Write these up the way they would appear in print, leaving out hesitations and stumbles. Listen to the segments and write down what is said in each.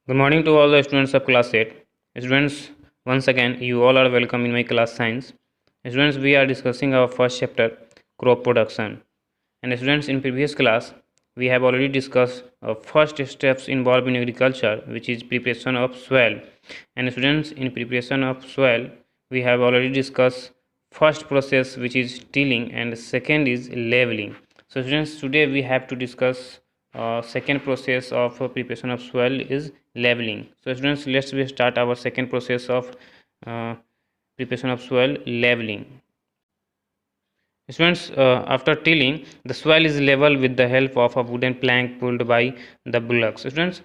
Good morning to all the students of class 8. Students, once again, you all are welcome in my class science. Students, we are discussing our first chapter, crop production. And students, in previous class, we have already discussed first steps involved in agriculture, which is preparation of soil. And students, in preparation of soil, we have already discussed first process, which is tilling, and second is leveling. So students, today we have to discuss second process of preparation of soil is leveling. So students, let's we start our second process of preparation of soil, leveling. Students, after tilling, the soil is level with the help of a wooden plank pulled by the bullocks. Students,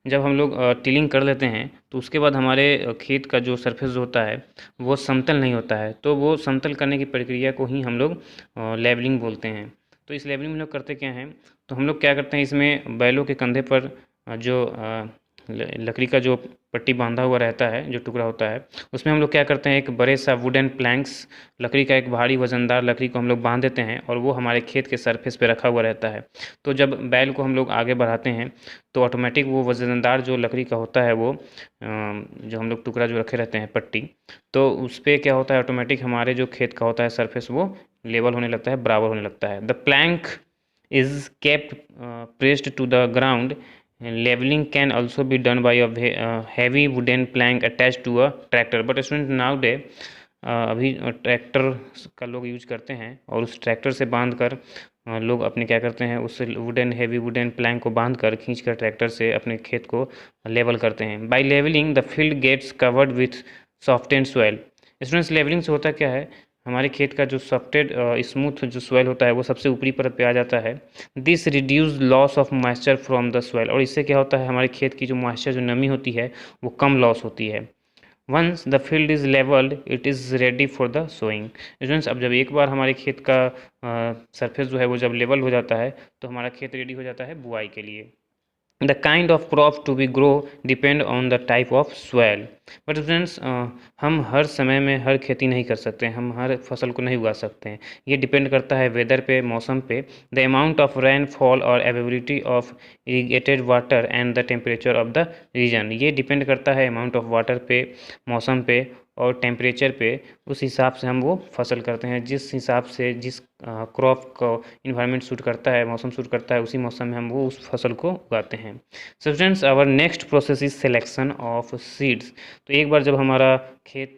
जब हम लोग tilling कर लेते हैं तो उसके बाद हमारे खेत का जो सरफेस होता है वो समतल नहीं होता है, तो वो समतल करने की प्रक्रिया को ही हम लोग लेवलिंग बोलते हैं। तो इस लेवलिंग में लोग करते क्या हैं, तो हम लोग क्या करते हैं, इसमें बैलों के कंधे पर जो लकड़ी का जो पट्टी बांधा हुआ रहता है, जो टुकड़ा होता है, उसमें हम लोग क्या करते हैं, एक बड़े सा वुडन प्लैंक्स, लकड़ी का एक भारी वज़नदार लकड़ी को हम लोग बांध देते हैं और वो हमारे खेत के सरफेस पे रखा हुआ रहता है। तो जब बैल को हम लोग आगे बढ़ाते हैं तो ऑटोमेटिक वो वज़नदार जो लकड़ी का होता है, वो जो हम लोग टुकड़ा जो रखे रहते हैं पट्टी, तो उस पर क्या होता है, ऑटोमेटिक हमारे जो खेत का होता है सरफेस वो लेवल होने लगता है, बराबर होने लगता है। The plank is kept pressed to the ground. Leveling can also be done by a heavy wooden plank attached to a tractor. But student nowadays अभी ट्रैक्टर का लोग यूज करते हैं और उस ट्रैक्टर से बांध कर लोग अपने क्या करते हैं, उस हेवी वुडन प्लैंक को बांध कर खींच कर ट्रैक्टर से अपने खेत को लेवल करते हैं। By levelling the field gets covered with softened soil. Students, levelling से होता क्या है, हमारे खेत का जो सॉफ्टेड स्मूथ जो सॉइल होता है वो सबसे ऊपरी परत पे आ जाता है। This reduce loss of moisture from the soil. और इससे क्या होता है, हमारे खेत की जो मॉइस्चर जो नमी होती है वो कम लॉस होती है। Once the field is levelled it is ready for the sowing. स्टूडेंट्स, अब जब एक बार हमारे खेत का सरफेस जो है वो जब लेवल हो जाता है तो हमारा खेत रेडी हो जाता है बुआई के लिए। The kind of crop to be grow depend on the type of soil. But students, हम हर समय में हर खेती नहीं कर सकते हैं, हम हर फसल को नहीं उगा सकते हैं। ये डिपेंड करता है वेदर पे, मौसम पे, द अमाउंट ऑफ रेनफॉल और availability of irrigated water and the temperature of the region. ये डिपेंड करता है अमाउंट ऑफ वाटर पे, मौसम पे और टेम्परेचर पे। उस हिसाब से हम वो फसल करते हैं, जिस हिसाब से जिस क्रॉप को इन्वायरमेंट सूट करता है, मौसम सूट करता है, उसी मौसम में हम वो उस फसल को उगाते हैं। So students, our next process is selection of seeds. तो एक बार जब हमारा खेत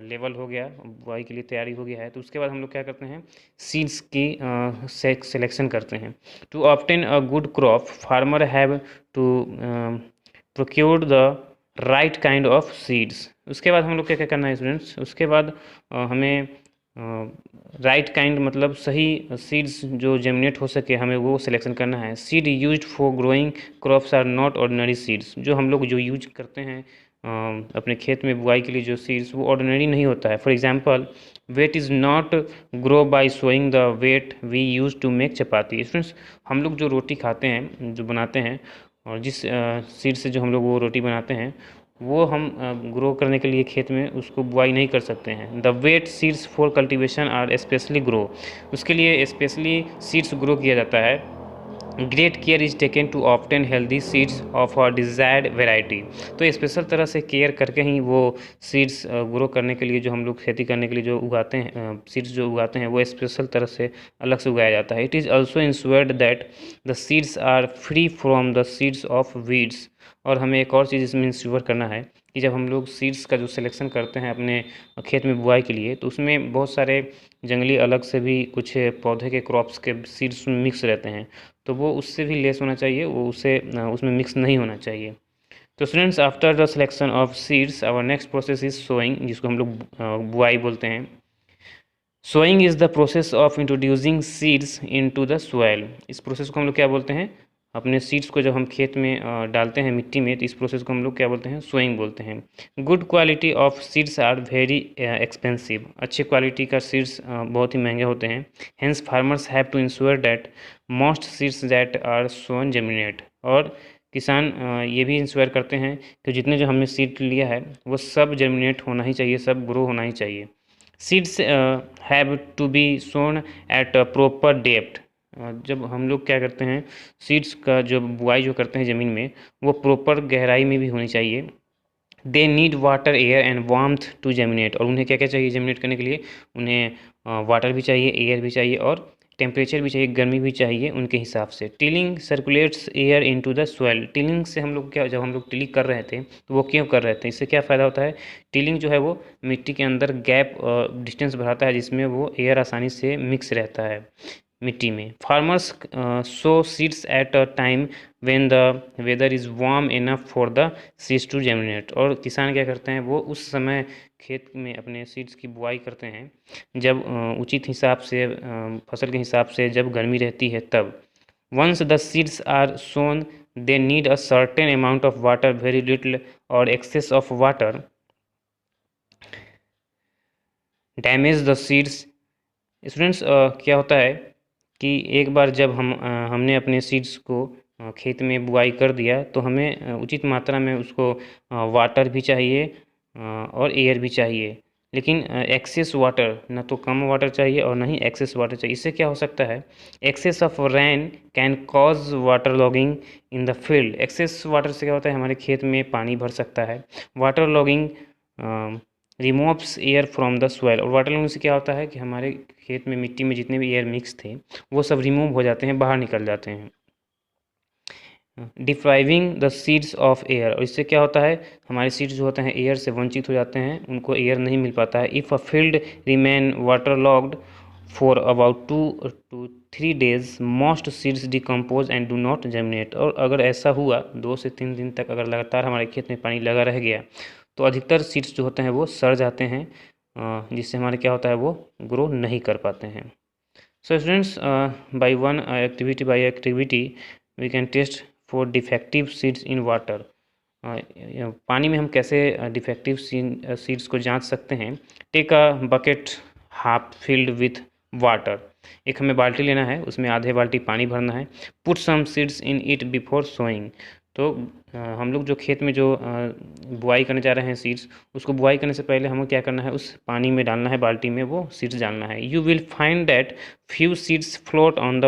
लेवल हो गया, बुआई के लिए तैयारी हो गया है, तो उसके बाद हम लोग क्या करते हैं, सीड्स की सिलेक्शन करते हैं. To obtain a good crop farmer have to procure the right kind of seeds. उसके बाद हम लोग क्या क्या करना है स्टूडेंट्स, उसके बाद हमें राइट काइंड मतलब सही सीड्स जो जेमिनेट हो सके, हमें वो सिलेक्शन करना है. Seed used for growing crops are not ordinary seeds. जो हम लोग जो यूज करते हैं अपने खेत में बुआई के लिए जो सीड्स, वो ऑर्डिनरी नहीं होता है. For example, wheat is not grow by sowing the wheat we use to make chapati. Students, हम लोग जो रोटी खाते हैं, जो बनाते हैं, और जिस सीड से जो हम लोग वो रोटी बनाते हैं, वो हम ग्रो करने के लिए खेत में उसको बुआई नहीं कर सकते हैं. The wheat seeds for cultivation are specially grow. उसके लिए स्पेशली सीड्स ग्रो किया जाता है. Great care is taken to obtain healthy seeds of a desired variety. तो स्पेशल तरह से केयर करके ही वो सीड्स ग्रो करने के लिए, जो हम लोग खेती करने के लिए जो उगाते हैं, सीड्स जो उगाते हैं, वो स्पेशल तरह से अलग से उगाया जाता है. It is also insured that the seeds are free from the seeds of weeds. और हमें एक और चीज़ इसमें इंश्योर करना है कि जब हम लोग सीड्स का जो सिलेक्शन करते हैं अपने खेत में बुआई के लिए, तो उसमें बहुत सारे जंगली अलग से भी कुछ पौधे के क्रॉप्स के सीड्स मिक्स रहते हैं, तो वो उससे भी लेस होना चाहिए, वो उससे उसमें मिक्स नहीं होना चाहिए. तो students, after the selection of seeds our next process is sowing, जिसको हम लोग बुआई बोलते हैं. Sowing is the process of introducing seeds into the soil. इस प्रोसेस को हम लोग क्या बोलते हैं, अपने सीड्स को जब हम खेत में डालते हैं मिट्टी में, तो इस प्रोसेस को हम लोग क्या बोलते हैं, सोइंग बोलते हैं. Good quality of seeds are very expensive. अच्छी क्वालिटी का सीड्स बहुत ही महंगे होते हैं. Hence farmers have to ensure that most seeds that are sown germinate. और किसान ये भी इंश्योर करते हैं कि जितने जो हमने सीड लिया है वो सब जर्मिनेट होना ही चाहिए, सब ग्रो होना ही चाहिए. Seeds have to be sown at a proper depth. जब हम लोग क्या करते हैं, सीड्स का जो बुआई जो करते हैं ज़मीन में, वो प्रॉपर गहराई में भी होनी चाहिए। They need water, air and warmth to germinate. और उन्हें क्या क्या चाहिए जेमिनेट करने के लिए? उन्हें वाटर भी चाहिए, एयर भी चाहिए और टेम्परेचर भी चाहिए, गर्मी भी चाहिए उनके हिसाब से। Tilling circulates air into the soil. Tilling से हम लोग क्या, जब हम लोग टिलिंग कर रहे थे तो वो क्यों कर रहे थे, इससे क्या फ़ायदा होता है? टिलिंग जो है वो मिट्टी के अंदर गैप डिस्टेंस बढ़ाता है, जिसमें वो एयर आसानी से मिक्स रहता है मिट्टी में। Farmers sow seeds at a time when the weather is warm enough for the seeds to germinate. और किसान क्या करते हैं, वो उस समय खेत में अपने सीड्स की बुआई करते हैं जब उचित हिसाब से फसल के हिसाब से जब गर्मी रहती है तब। Once the seeds are sown they need a certain amount of water, very little or excess of water damage the seeds. Students, क्या होता है कि एक बार जब हमने अपने सीड्स को खेत में बुआई कर दिया तो हमें उचित मात्रा में उसको वाटर भी चाहिए और एयर भी चाहिए। लेकिन एक्सेस वाटर, ना तो कम वाटर चाहिए और ना ही एक्सेस वाटर चाहिए। इससे क्या हो सकता है? Excess of rain can cause water logging in the field. Excess water से क्या होता है, हमारे खेत में पानी भर सकता है। Water logging removes air from the soil. और वाटर लॉगिंग से क्या होता है कि हमारे खेत में मिट्टी में जितने भी एयर मिक्स थे वो सब रिमूव हो जाते हैं, बाहर निकल जाते हैं। Depriving the seeds of air. और इससे क्या होता है, हमारे सीड्स जो होते हैं एयर से वंचित हो जाते हैं, उनको एयर नहीं मिल पाता है। If a field remain water logged for about 2 to 3 days most seeds decompose and do not germinate. और अगर ऐसा हुआ 2 से 3 दिन तक अगर लगातार हमारे खेत में पानी लगा रह गया तो अधिकतर सीड्स जो होते हैं वो सड़ जाते हैं, जिससे हमारे क्या होता है, वो ग्रो नहीं कर पाते हैं। So students, by activity we can test for defective seeds in water. पानी में हम कैसे डिफेक्टिव सीड्स को जांच सकते हैं? Take a bucket half filled with water. एक हमें बाल्टी लेना है, उसमें आधे बाल्टी पानी भरना है। Put some seeds in it before sowing. तो हम लोग जो खेत में जो बुआई करने जा रहे हैं सीड्स, उसको बुआई करने से पहले हमें क्या करना है, उस पानी में डालना है, बाल्टी में वो सीड्स डालना है। You will find that few seeds float on the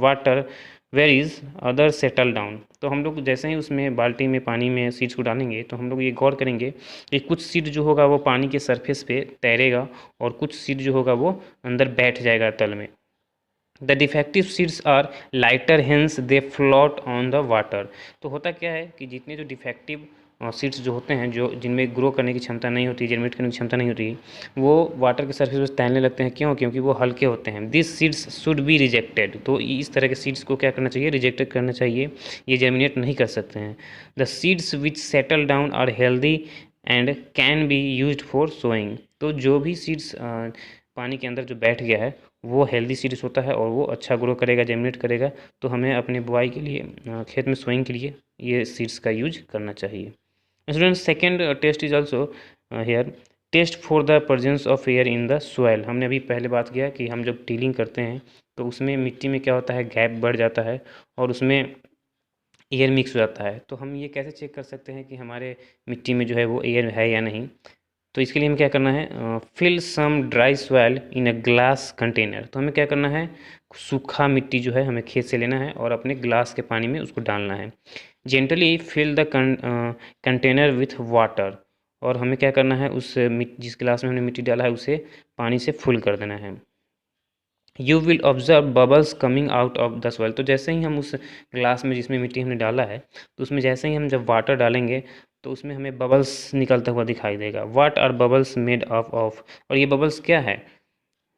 water where is other settle down. तो हम लोग जैसे ही उसमें बाल्टी में पानी में सीड्स को डालेंगे तो हम लोग ये गौर करेंगे कि कुछ सीड जो होगा वो पानी के सरफेस पे तैरेगा और कुछ सीड जो होगा वो अंदर बैठ जाएगा तल में। The defective seeds are lighter hence they float on the water. तो होता क्या है कि जितने जो डिफेक्टिव सीड्स जो होते हैं, जो जिनमें ग्रो करने की क्षमता नहीं होती, जनरेट करने की क्षमता नहीं होती, वो वाटर के सरफेस पर तैरने लगते हैं। क्यों? क्योंकि वो हल्के होते हैं। This seeds should be rejected. तो इस तरह के सीड्स को क्या करना चाहिए? रिजेक्ट करना चाहिए, ये जर्मिनेट नहीं कर सकते हैं। The seeds which settle down are healthy and can be used for sowing. तो जो भी सीड्स पानी के अंदर जो बैठ गया है वो हेल्दी सीड्स होता है और वो अच्छा ग्रो करेगा, जर्मिनेट करेगा। तो हमें अपने बुआई के लिए खेत में सोइंग के लिए ये सीड्स का यूज करना चाहिए। Students, second test is also here test for the presence of air in the soil. हमने अभी पहले बात किया कि हम जब टीलिंग करते हैं तो उसमें मिट्टी में क्या होता है, गैप बढ़ जाता है और उसमें एयर मिक्स हो जाता है। तो हम ये कैसे चेक कर सकते हैं कि हमारे मिट्टी में जो है वो एयर है या नहीं? तो इसके लिए हमें क्या करना है, fill some dry soil in a glass container. तो हमें क्या करना है, सूखा मिट्टी जो है हमें खेत से लेना है और अपने ग्लास के पानी में उसको डालना है। Gently fill the container with water. और हमें क्या करना है, उस जिस गिलास में हमने मिट्टी डाला है उसे पानी से फुल कर देना है। You will observe bubbles coming out of the soil. तो जैसे ही हम उस ग्लास में जिसमें मिट्टी हमने डाला है तो उसमें जैसे ही हम जब वाटर डालेंगे तो उसमें हमें बबल्स निकलता हुआ दिखाई देगा। What are bubbles made of? और ये बबल्स क्या है?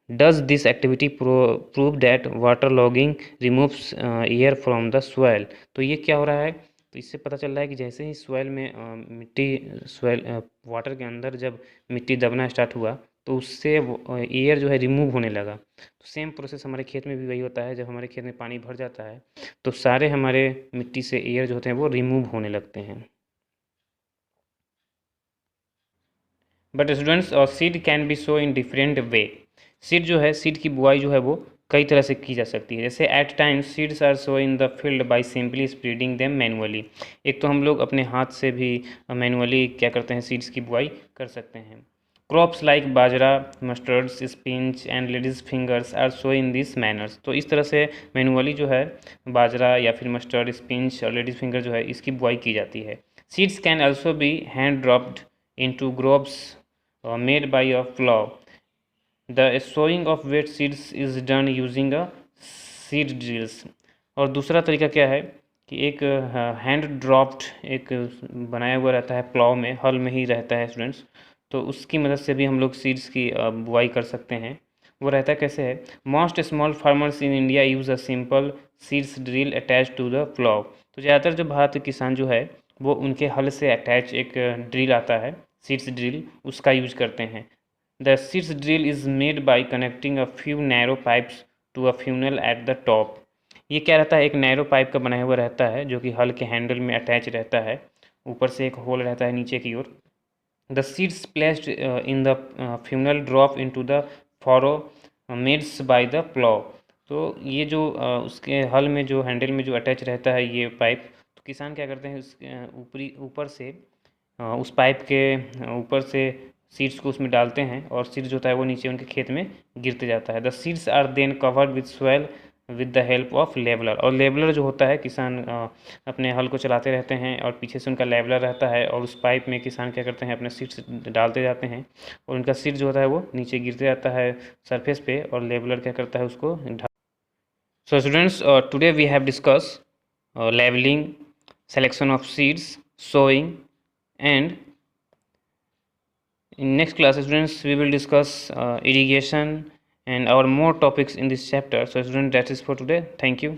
Does this activity prove that water logging removes air from the soil. तो ये क्या हो रहा है? तो इससे पता चल रहा है कि जैसे ही सॉइल में मिट्टी सॉइल वाटर के अंदर जब मिट्टी दबना स्टार्ट हुआ तो उससे एयर जो है रिमूव होने लगा। तो सेम प्रोसेस हमारे खेत में भी वही होता है। जब हमारे खेत में पानी भर जाता है तो सारे हमारे मिट्टी से एयर जो होते हैं वो रिमूव होने लगते हैं। But students, seed can be so in different way. Seed जो है, सीड की बुआई जो है वो कई तरह से की जा सकती है। जैसे at times seeds are sow in the field by simply spreading them manually. एक तो हम लोग अपने हाथ से भी मैनुअली क्या करते हैं, सीड्स की बुआई कर सकते हैं। Crops like bajra, mustards, spinach and ladies fingers are sow in this manners. तो इस तरह से मैनुअली जो है बाजरा या फिर मस्टर्ड, स्पिंच और लेडीज फिंगर जो है इसकी बुआई की जाती है। Seeds can also be hand dropped into grooves made by a plough. The sowing of wet seeds is done using a seed drills. और दूसरा तरीका क्या है कि एक हैंड ड्रॉप्ड एक बनाया हुआ रहता है प्लाव में, हल में ही रहता है स्टूडेंट्स, तो उसकी मदद से भी हम लोग सीड्स की बुआई कर सकते हैं। वो रहता कैसे है, most small farmers in India use a simple seeds drill attach to the plough. तो ज़्यादातर जो भारत के किसान जो है वो उनके हल से अटैच एक ड्रिल आता है, सीड्स ड्रिल, उसका यूज करते हैं। The seeds drill is made by connecting a few narrow pipes to a funnel at the top. ये क्या रहता है, एक नैरो पाइप का बनाया हुआ रहता है जो कि हल के हैंडल में अटैच रहता है, ऊपर से एक होल रहता है नीचे की ओर। The seeds placed in the funnel drop into the furrow made by the plough. तो ये जो उसके हल में जो हैंडल में जो अटैच रहता है ये पाइप, तो किसान क्या करते हैं उस ऊपर से उस पाइप के ऊपर से सीड्स को उसमें डालते हैं और सीड्स जो होता है वो नीचे उनके खेत में गिरते जाता है। The seeds are then covered with soil with the help of leveller. और लेवलर जो होता है, किसान अपने हल को चलाते रहते हैं और पीछे से उनका लेवलर रहता है और उस पाइप में किसान क्या करते हैं अपने सीड्स डालते जाते हैं और उनका सीड जो होता है वो नीचे गिरते जाता है सरफेस पे और लेवलर क्या करता है उसको ढक। So students, today we have discuss levelling, selection of seeds, sowing, and in next class students we will discuss irrigation and our more topics in this chapter. So students, that is for today. Thank you.